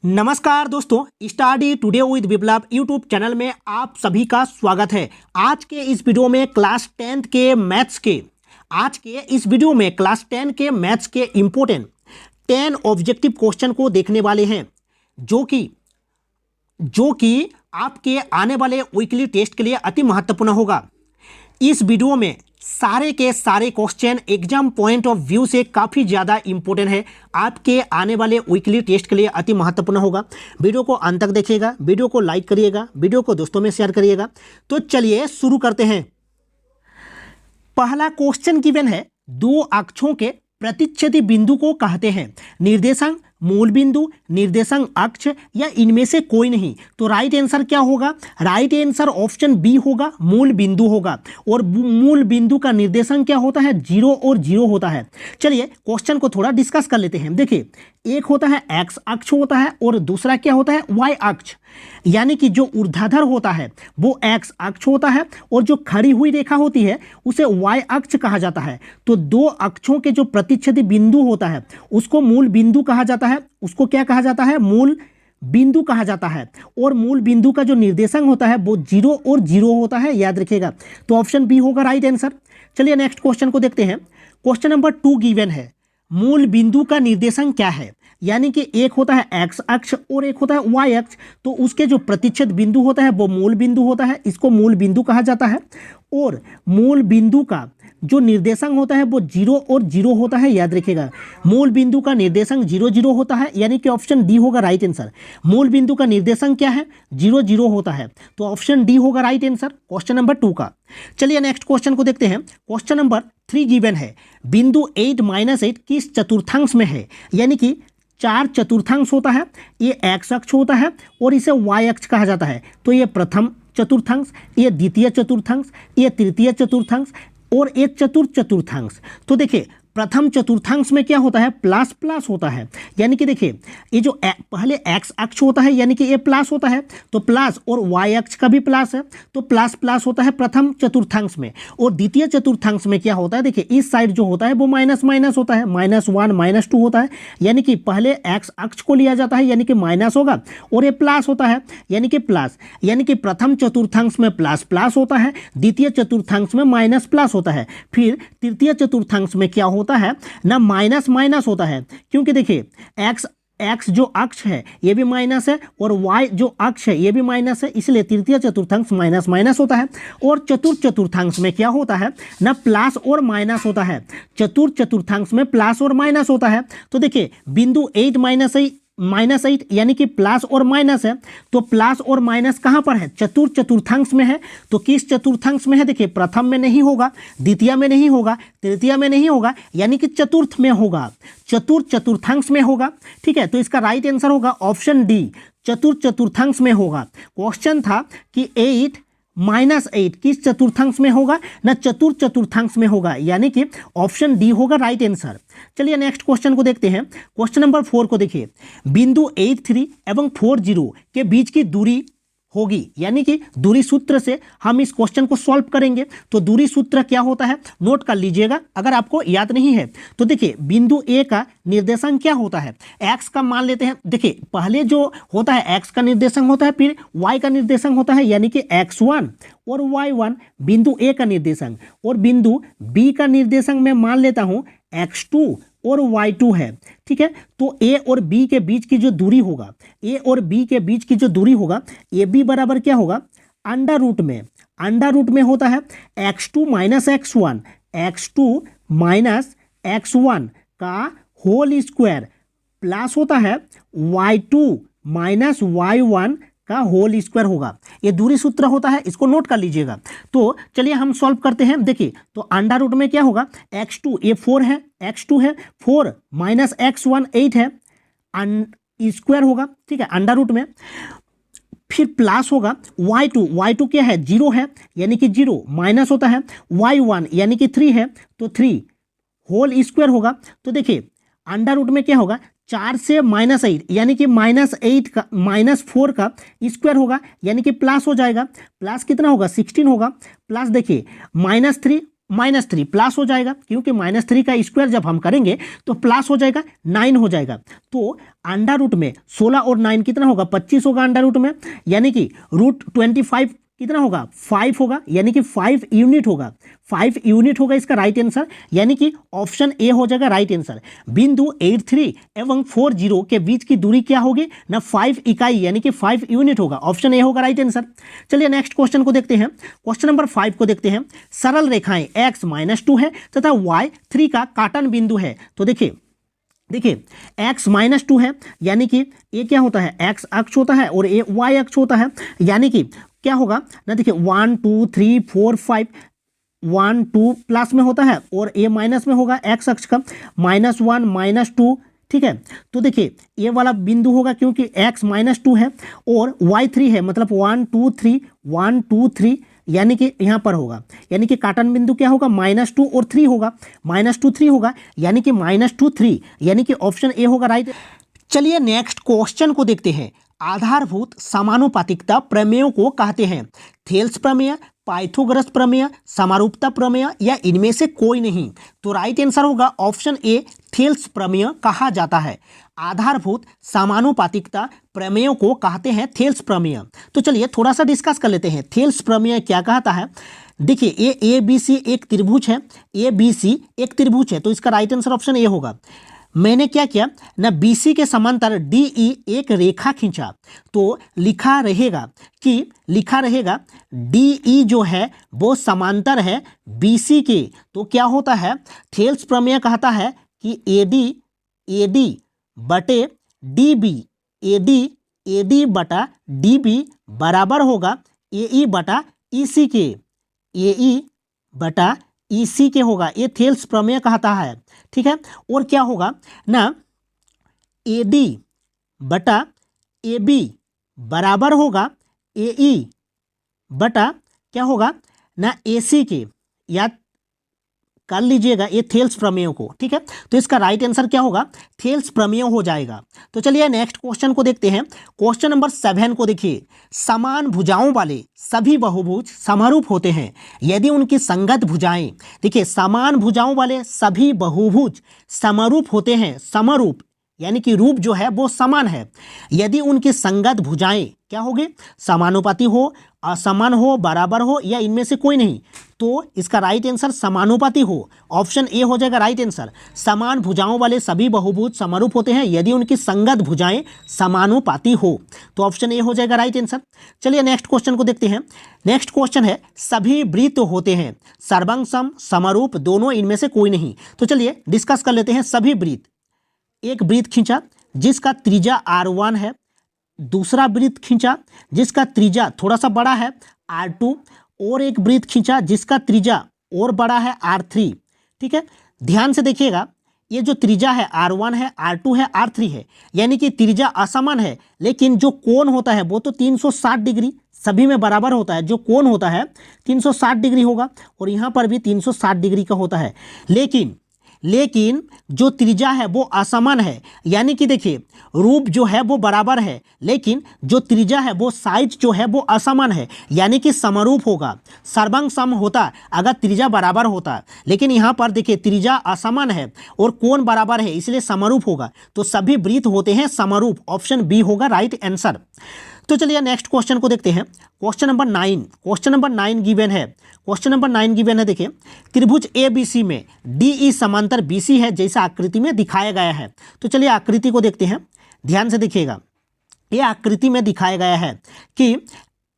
नमस्कार दोस्तों, study today with Viplav YouTube channel में आप सभी का स्वागत है। आज के इस वीडियो में क्लास 10 के मैथ्स के इम्पोर्टेंट 10 ऑब्जेक्टिव क्वेश्चन को देखने वाले हैं जो कि आपके आने वाले वीकली टेस्ट के लिए अति महत्वपूर्ण होगा। इस वीडियो में सारे के सारे question exam point of view से काफ़ी ज़्यादा इंपॉर्टेंट है, आपके आने वाले वीकली टेस्ट के लिए अति महत्वपूर्ण होगा। वीडियो को अंत तक देखिएगा, वीडियो को लाइक करिएगा, वीडियो को दोस्तों में शेयर करिएगा। तो चलिए शुरू करते हैं। पहला क्वेश्चन गिवन है, दो अक्षों के प्रतिच्छेदी बिंदु को कहते हैं निर्देशांक, मूल बिंदु, निर्देशांक अक्ष या इनमें से कोई नहीं। तो राइट आंसर क्या होगा? राइट आंसर ऑप्शन बी होगा, मूल बिंदु होगा। और मूल बिंदु का निर्देशांक क्या होता है? 0 और 0 होता है। चलिए क्वेश्चन को थोड़ा डिस्कस कर लेते हैं। देखिए, एक होता है एक्स अक्ष होता है और दूसरा क्या होता है? वाई अक्ष। यानी कि जो ऊर्ध्वाधर होता है वो एक्स अक्ष होता है और जो खड़ी हुई रेखा होती है उसे वाई अक्ष कहा जाता है। तो दो अक्षों के जो प्रतिच्छेदी बिंदु होता है उसको मूल बिंदु कहा जाता है। उसको क्या कहा जाता है? मूल बिंदु कहा जाता है। और मूल बिंदु का जो निर्देशांक होता है वो 0 और 0 होता है, याद रखिएगा। तो ऑप्शन बी होगा राइट आंसर। चलिए नेक्स्ट क्वेश्चन को देखते हैं। क्वेश्चन नंबर 2 गिवन है, मूल बिंदु का निर्देशांक क्या है? यानी कि एक होता है एक्स अक्ष और एक होता है वाई अक्ष। तो उसके जो प्रतिच्छेद बिंदु होता है वो मूल बिंदु होता है, इसको मूल बिंदु कहा जाता है। और मूल बिंदु का जो निर्देशांक होता है वो 0 और 0 होता है, याद रखिएगा। मूल बिंदु का निर्देशांक 0 0 होता है, यानी कि ऑप्शन डी होगा राइट आंसर। मूल बिंदु का निर्देशांक क्या है? 0 0 होता है। तो ऑप्शन डी होगा राइट आंसर क्वेश्चन नंबर 2 का। चलिए नेक्स्ट क्वेश्चन को देखते हैं। क्वेश्चन नंबर 3 गिवन है, बिंदु 8 - 8 किस चतुर्थांश में है? यानी कि 4 चतुर्थांश होता है, ये एक्स अक्ष होता है और इसे वाई अक्ष कहा जाता है। तो ये प्रथम चतुर्थांश, ये द्वितीय चतुर्थांश, ये तृतीय चतुर्थांश और एक चतुर्थ चतुर्थांश। तो देखिए, प्रथम चतुर्थांश में क्या होता है? प्लस प्लस होता है। यानी कि देखिए, ये जो पहले एक्स अक्ष होता है यानी कि ये प्लस होता है, तो प्लस, और वाई अक्ष का भी प्लस है तो प्लस प्लस होता है प्रथम चतुर्थांश में। और द्वितीय चतुर्थांश में क्या होता है? देखिए, इस साइड जो होता है वो माइनस माइनस होता है, -1 -2 होता है। यानी कि पहले एक्स अक्ष को लिया जाता है यानी कि माइनस होगा, और ये प्लस होता है यानी कि प्लस। यानी कि प्रथम चतुर्थांश में प्लस प्लस होता है, द्वितीय चतुर्थांश में माइनस प्लस होता है। फिर तृतीय चतुर्थांश में क्या होता है ना? माइनस माइनस होता है, क्योंकि देखिए एक्स जो अक्ष है ये भी माइनस है और वाई जो अक्ष है ये भी माइनस है, इसलिए तृतीय चतुर्थांश माइनस माइनस होता है। और चतुर्थ चतुर्थांश में क्या होता है ना? प्लस और माइनस होता है। चतुर्थ चतुर्थांश में प्लस और माइनस होता है। तो देखिए, बिंदु 8 - 8 यानी कि प्लस और माइनस है। तो प्लस और माइनस कहाँ पर है? चतुर्थ चतुर्थांश में है। तो किस चतुर्थांश में है? देखिए, प्रथम में नहीं होगा, द्वितीय में नहीं होगा, तृतीय में नहीं होगा, यानी कि चतुर्थ में होगा, चतुर्थ चतुर्थांश में होगा। ठीक है, तो इसका राइट आंसर होगा ऑप्शन डी, चतुर्थ चतुर्थांश में होगा। क्वेश्चन था कि 8 - 8 किस चतुर्थांश में होगा ना? चतुर्थ चतुर्थांश में होगा, यानी कि ऑप्शन डी होगा राइट आंसर। चलिए नेक्स्ट क्वेश्चन को देखते हैं। क्वेश्चन नंबर 4 को देखिए, बिंदु 83 एवं 40 के बीच की दूरी होगी। यानी कि दूरी सूत्र से हम इस क्वेश्चन को सॉल्व करेंगे। तो दूरी सूत्र क्या होता है? नोट कर लीजिएगा अगर आपको याद नहीं है तो। देखिए, बिंदु ए का निर्देशांक क्या होता है? एक्स का मान लेते हैं। देखिए, पहले जो होता है एक्स का निर्देशांक होता है, फिर वाई का निर्देशांक होता है, यानी कि x1 और y1 बिंदु ए का निर्देशांक। और बिंदु बी का निर्देशांक मैं मान लेता हूं x2 और y2 है। ठीक है, तो ए और बी के बीच की जो दूरी होगा, ए और बी के बीच की जो दूरी होगा, ए बी बराबर क्या होगा? अंडर रूट में होता है x2 - x1, x2 - x1 का होल स्क्वायर प्लस होता है y2 - y1 का होल स्क्वायर होगा। ये दूरी सूत्र होता है, इसको नोट कर लीजिएगा। तो चलिए हम सॉल्व करते हैं। देखिए, तो अंडर रूट में क्या होगा? x2 ये 4 है, x2 है, 4 - x1 8 है, स्क्वायर होगा। ठीक है, अंडर रूट में फिर प्लस होगा y2 क्या है? 0 है, यानी कि 0 माइनस होता है y1 यानी कि 3 है, तो 3 होल स्क्वायर होगा। तो देखिए, अंडर रूट में क्या होगा? 4 से -8 यानी कि -8 का -4 का स्क्वायर होगा, यानी कि प्लस हो जाएगा। प्लस कितना होगा? 16 होगा। प्लस देखिए, -3 -3 प्लस हो जाएगा, क्योंकि -3 का स्क्वायर जब हम करेंगे तो प्लस हो जाएगा, 9 हो जाएगा। तो अंडर रूट में 16 और 9 कितना होगा, 25 होगा अंडर रूट में, यानी कि √25 कितना होगा, 5 होगा, यानी कि 5 यूनिट होगा, 5 यूनिट होगा इसका राइट आंसर, यानी कि ऑप्शन ए हो जाएगा राइट आंसर। बिंदु 83 एवं 40 के बीच की दूरी क्या होगी ना, 5 इकाई, यानी कि 5 यूनिट होगा, ऑप्शन ए होगा राइट आंसर। चलिए नेक्स्ट क्वेश्चन को देखते हैं, क्वेश्चन नंबर 5 को देखते हैं। सरल रेखाएं x-2 है तथा y3 का काटन बिंदु है। तो देखिए x-2 है, यानी कि ये क्या होता है, x अक्ष होता है और ये y अक्ष होता है, यानी कि क्या होगा ना, देखिए 1 2 3 4 5, 1 2 प्लस में होता है और ये माइनस में होगा, x अक्ष का -1 -2, ठीक है। तो देखिए ये वाला बिंदु होगा क्योंकि x-2 है और y3 है, मतलब 1 2 3 1 2 3, यानी कि यहाँ पर होगा, यानी कि काटन बिंदु क्या होगा, -2 और 3 होगा, -2 3 होगा, यानी कि -2 3, यानी कि ऑप्शन ए होगा राइट। चलिए नेक्स्ट क्वेश्चन को देखते हैं। आधारभूत समानुपातिकता प्रमेयों को कहते हैं थेल्स प्रमेय, पाइथागोरस प्रमेय, समरूपता प्रमेय या इनमें से कोई नहीं। तो राइट आंसर होगा ऑप्शन ए, थेल्स प्रमेय कहा जाता है। आधारभूत समानुपातिकता प्रमेयों को कहते हैं थेल्स प्रमेय। तो चलिए थोड़ा सा डिस्कस कर लेते हैं, थेल्स प्रमेय क्या कहता है। देखिए ये ए बी सी एक त्रिभुज है, ए बी सी एक त्रिभुज है, तो इसका राइट आंसर ऑप्शन ए होगा। मैंने क्या किया ना, BC के समांतर DE एक रेखा खींचा, तो लिखा रहेगा DE जो है वो समांतर है BC के। तो क्या होता है, थेल्स प्रमेय कहता है कि AD बटे AD बटा DB बराबर होगा AE बटा EC के, AE बटा EC के होगा, ये थेल्स प्रमेय कहता है, ठीक है। और क्या होगा ना, AD बटा AB बराबर होगा AE बटा क्या होगा ना AC के, याद कर लीजिएगा ये थेल्स प्रमेयों को, ठीक है। तो इसका राइट आंसर क्या होगा, थेल्स प्रमेय हो जाएगा। तो चलिए नेक्स्ट क्वेश्चन को देखते हैं, क्वेश्चन नंबर 7 को देखिए। समान भुजाओं वाले सभी बहुभुज समरूप होते हैं यदि उनकी संगत भुजाएं, देखिए समान भुजाओं वाले सभी बहुभुज समरूप होते हैं, समरूप यानी कि रूप जो है वो समान है, यदि उनकी संगत भुजाएं क्या होगी, समानुपाती हो, असमान हो, बराबर हो या इनमें से कोई नहीं। तो इसका राइट आंसर समानुपाती हो, ऑप्शन ए हो जाएगा राइट आंसर। समान भुजाओं वाले सभी बहुभुज समरूप होते हैं यदि उनकी संगत भुजाएं समानुपाती हो, तो ऑप्शन ए हो जाएगा राइट आंसर। चलिए नेक्स्ट क्वेश्चन को देखते हैं। नेक्स्ट क्वेश्चन है सभी वृत्त होते हैं सर्वंग सम, समरूप, दोनों, इनमें से कोई नहीं। तो चलिए डिस्कस कर लेते हैं सभी वृत्त। एक वृत्त खींचा जिसका त्रिज्या R1 है, दूसरा वृत्त खींचा जिसका त्रिज्या थोड़ा सा बड़ा है R2, और एक वृत्त खींचा जिसका त्रिज्या और बड़ा है R3, ठीक है। ध्यान से देखिएगा, ये जो त्रिज्या है R1 है, R2 है, R3 है, यानी कि त्रिज्या असमान है, लेकिन जो कोण होता है वो तो 360 डिग्री सभी में बराबर होता है, जो कोण होता है 360 डिग्री होगा और यहाँ पर भी 360 डिग्री का होता है। लेकिन जो त्रिज्या है वो असमान है, यानी कि देखिए रूप जो है वो बराबर है, लेकिन जो त्रिज्या है वो साइज जो है वो असमान है, यानी कि समरूप होगा। सर्वंग सम होता अगर त्रिज्या बराबर होता, लेकिन यहाँ पर देखिए त्रिज्या असमान है और कोण बराबर है, इसलिए समरूप होगा। तो सभी वृत्त होते हैं समरूप, ऑप्शन बी होगा राइट आंसर। तो चलिए नेक्स्ट क्वेश्चन को देखते हैं। क्वेश्चन नंबर 9 गिवन है। क्वेश्चन नंबर 9 गिवन है, देखिए त्रिभुज ABC में DE समांतर BC है जैसा आकृति में दिखाया गया है। तो चलिए आकृति को देखते हैं, ध्यान से देखिएगा। ये आकृति में दिखाया गया है कि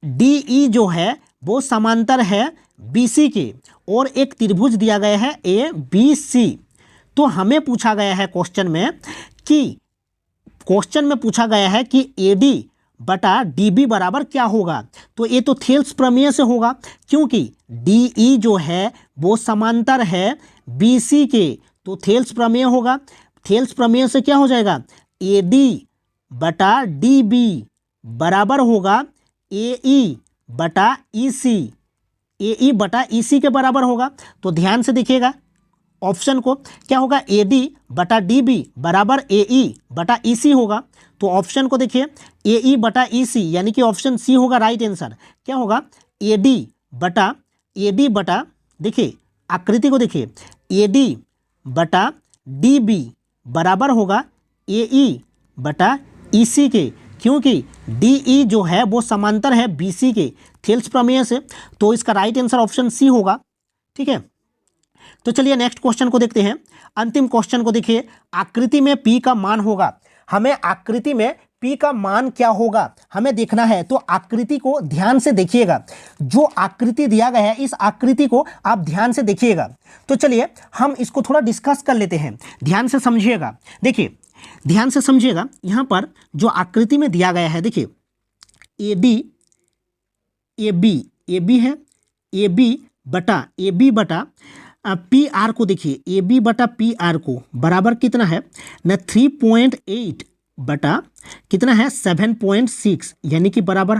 DE जो है वो समांतर है BC के और एक त्रिभुज दिया गया है ABC। तो हमें पूछा गया है क्वेश्चन में पूछा गया है कि AD बटा DB बराबर क्या होगा। तो ये तो थेल्स प्रमेय से होगा, क्योंकि DE जो है वो समांतर है BC के, तो थेल्स प्रमेय होगा। थेल्स प्रमेय से क्या हो जाएगा, AD बटा DB बराबर होगा AE बटा EC, AE बटा EC के बराबर होगा। तो ध्यान से देखिएगा ऑप्शन को, क्या होगा, AD बटा DB बराबर AE बटा EC होगा। तो ऑप्शन को देखिए AE बटा EC, यानी कि ऑप्शन सी होगा राइट आंसर। क्या होगा, AD बटा देखिए आकृति को देखिए, AD बटा DB बराबर होगा AE बटा EC के, क्योंकि DE जो है वो समांतर है BC के थेल्स प्रमेय से। तो इसका राइट आंसर ऑप्शन सी होगा। ठीक है, तो चलिए नेक्स्ट क्वेश्चन को देखते हैं। अंतिम क्वेश्चन को देखिए, आकृति में P का मान होगा। हमें आकृति में P का मान क्या होगा हमें देखना है। तो आकृति को ध्यान से देखिएगा, जो आकृति दिया गया है इस आकृति को आप ध्यान से देखिएगा। तो चलिए हम इसको थोड़ा डिस्कस कर लेते हैं, ध्यान से समझिएगा। देखिए ध्यान से समझिएगा, यहाँ पर जो आकृति में दिया गया है, देखिए AD AB है, AB बटा PR को देखिए, AB बटा PR को बराबर कितना है ना 3.8 बटा कितना है 7.6, यानी कि बराबर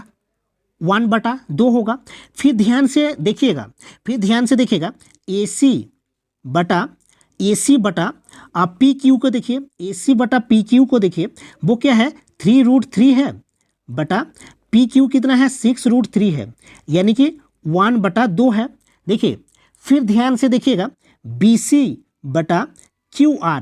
1/2 होगा। फिर ध्यान से देखिएगा, AC बटा PQ को देखिए, AC बटा PQ को देखिए, वो क्या है 3√3 है बटा PQ कितना है 6√3 है, यानी कि 1/2 है। देखिए फिर ध्यान से देखिएगा, BC बटा QR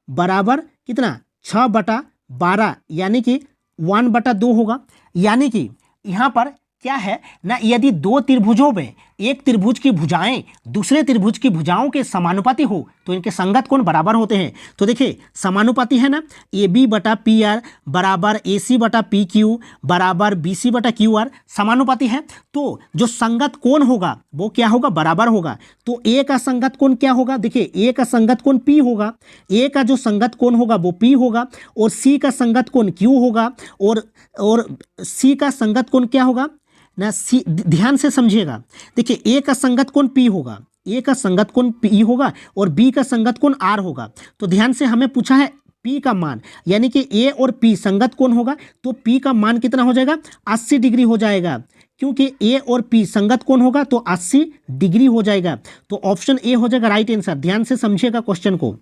बराबर कितना 6/12, यानी कि 1/2 होगा। यानी कि यहाँ पर क्या है ना, यदि दो त्रिभुजों में एक त्रिभुज की भुजाएं दूसरे त्रिभुज की भुजाओं के समानुपाती हो तो इनके संगत कोण बराबर होते हैं। तो देखिए समानुपाती है ना, AB बटा PR बराबर AC बटा PQ बराबर BC बटा QR समानुपाती है। तो जो संगत कोण होगा वो क्या होगा, बराबर होगा। तो A का संगत कोण क्या होगा, देखिए A का संगत कोण P होगा, A का जो संगत कोण होगा वो P होगा, और C का संगत कोण Q होगा, और C का संगत कोण क्या होगा ना, सी ध्यान से समझिएगा। देखिए A का संगत कोण P होगा, A का संगत कोण P होगा, और B का संगत कोण R होगा। तो ध्यान से हमें पूछा है P का मान, यानी कि A और P संगत कोण होगा, तो P का मान कितना हो जाएगा 80 डिग्री हो जाएगा, क्योंकि A और P संगत कोण होगा तो 80 डिग्री हो जाएगा। तो ऑप्शन A हो जाएगा राइट आंसर। ध्यान से समझिएगा क्वेश्चन को,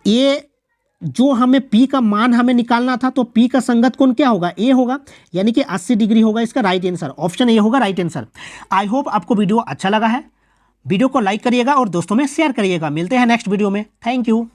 A जो हमें P का मान हमें निकालना था, तो P का संगत कोण क्या होगा, A होगा, यानी कि 80 डिग्री होगा इसका राइट आंसर। ऑप्शन A होगा राइट आंसर। आई होप आपको वीडियो अच्छा लगा है। वीडियो को लाइक करिएगा और दोस्तों में शेयर करिएगा। मिलते हैं नेक्स्ट वीडियो में। Thank you.